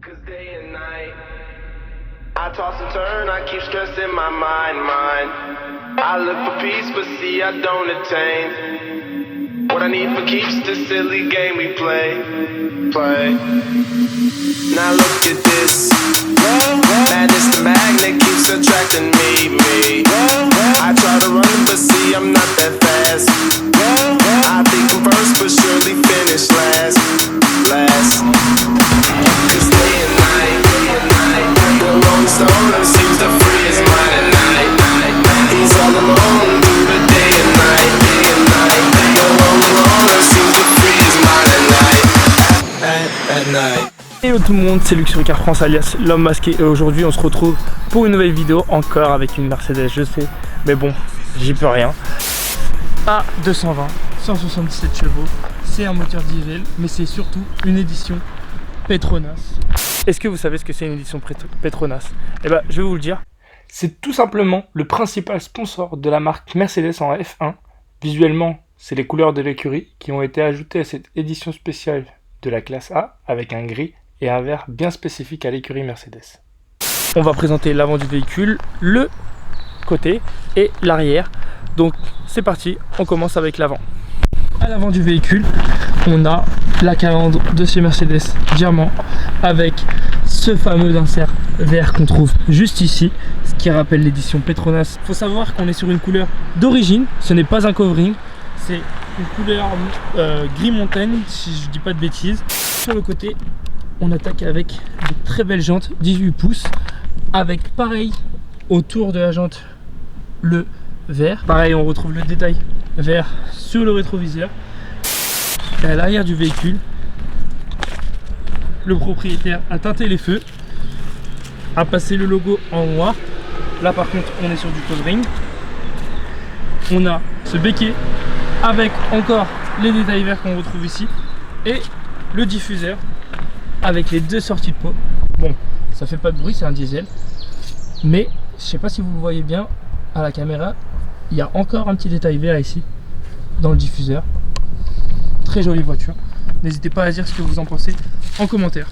'Cause day and night, I toss and turn, I keep stressing my mind. I look for peace, but see I don't attain. What I need for keeps this silly game we play. Now look at this. Madness, the magnet keeps attracting me. I try to run, but see I'm not that fast. I think I'm first, but surely finish last. Cause day and night, the Rolling Stone seems to free his mind at night. He's all alone through the day and night. The Rolling seems to free his mind at night. Hello tout le monde, c'est Luc sur Ricard France alias l'homme masqué et aujourd'hui on se retrouve pour une nouvelle vidéo encore avec une Mercedes, je sais, mais bon, j'y peux rien. A220, 177 chevaux, c'est un moteur diesel, mais c'est surtout une édition Petronas. Est-ce que vous savez ce que c'est une édition Petronas? Eh ben, je vais vous le dire. C'est tout simplement le principal sponsor de la marque Mercedes en F1. Visuellement, c'est les couleurs de l'écurie qui ont été ajoutées à cette édition spéciale de la classe A avec un gris et un vert bien spécifique à l'écurie Mercedes. On va présenter l'avant du véhicule, le côté et l'arrière. Donc c'est parti, on commence avec l'avant. À l'avant du véhicule, on a la calandre de chez Mercedes Diamant avec ce fameux insert vert qu'on trouve juste ici, ce qui rappelle l'édition Petronas. Il faut savoir qu'on est sur une couleur d'origine, ce n'est pas un covering, c'est une couleur gris montagne si je dis pas de bêtises. Sur le côté, on attaque avec de très belles jantes 18 pouces avec pareil autour de la jante le vert. Pareil, on retrouve le détail vert sur le rétroviseur. Et à l'arrière du véhicule, le propriétaire a teinté les feux, a passé le logo en noir. Là par contre, on est sur du covering. On a ce béquet avec encore les détails verts qu'on retrouve ici et le diffuseur avec les deux sorties de pot. Bon, ça fait pas de bruit, c'est un diesel, mais je sais pas si vous le voyez bien à la caméra, il y a encore un petit détail vert ici dans le diffuseur. Très jolie voiture. N'hésitez pas à dire ce que vous en pensez en commentaire.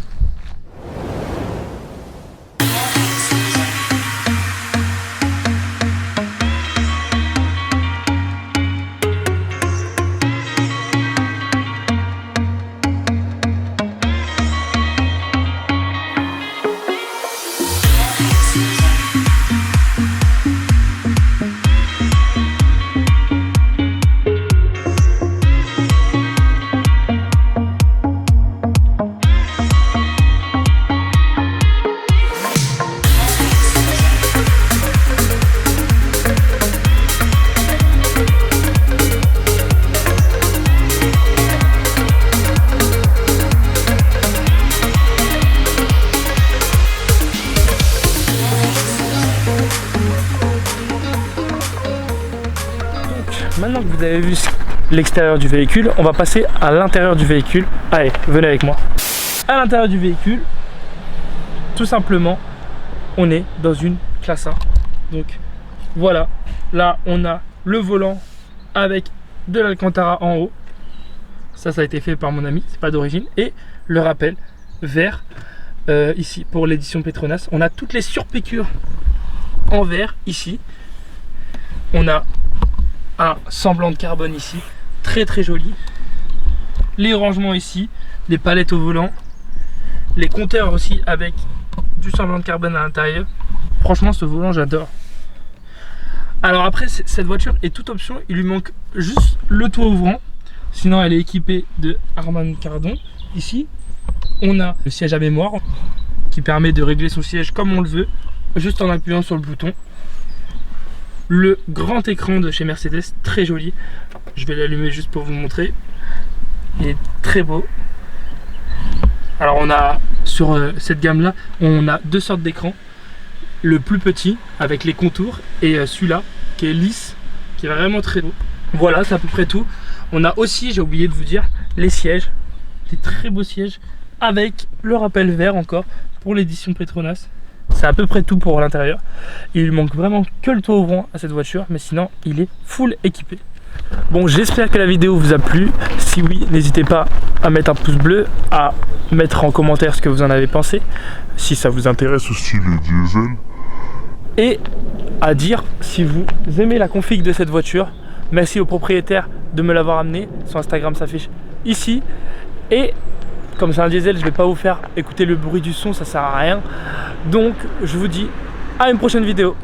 Maintenant que vous avez vu l'extérieur du véhicule, on va passer à l'intérieur du véhicule. Allez, venez avec moi. À l'intérieur du véhicule, tout simplement, on est dans une classe A. Donc voilà, là on a le volant avec de l'Alcantara en haut. Ça a été fait par mon ami, c'est pas d'origine. Et le rappel vert ici pour l'édition Petronas. On a toutes les surpiqûres en vert ici. On a un semblant de carbone ici, très très joli. Les rangements ici, les palettes au volant, les compteurs aussi avec du semblant de carbone à l'intérieur. Franchement, ce volant, j'adore. Alors après, cette voiture est toute option, il lui manque juste le toit ouvrant. Sinon, elle est équipée de Harman Kardon. Ici, on a le siège à mémoire qui permet de régler son siège comme on le veut, juste en appuyant sur le bouton. Le grand écran de chez Mercedes, très joli. Je vais l'allumer juste pour vous montrer. Il est très beau. Alors on a sur cette gamme là, on a deux sortes d'écrans. Le plus petit avec les contours et celui-là qui est lisse, qui est vraiment très beau. Voilà, c'est à peu près tout. On a aussi, j'ai oublié de vous dire, les sièges. Des très beaux sièges avec le rappel vert encore pour l'édition Petronas. C'est à peu près tout pour l'intérieur. Il lui manque vraiment que le toit ouvrant à cette voiture, mais sinon il est full équipé. Bon, j'espère que la vidéo vous a plu. Si oui, n'hésitez pas à mettre un pouce bleu, à mettre en commentaire ce que vous en avez pensé, si ça vous intéresse aussi le diesel. Et à dire si vous aimez la config de cette voiture. Merci au propriétaire de me l'avoir amené. Son Instagram s'affiche ici. Et comme c'est un diesel, je ne vais pas vous faire écouter le bruit du son, ça sert à rien. Donc je vous dis à une prochaine vidéo.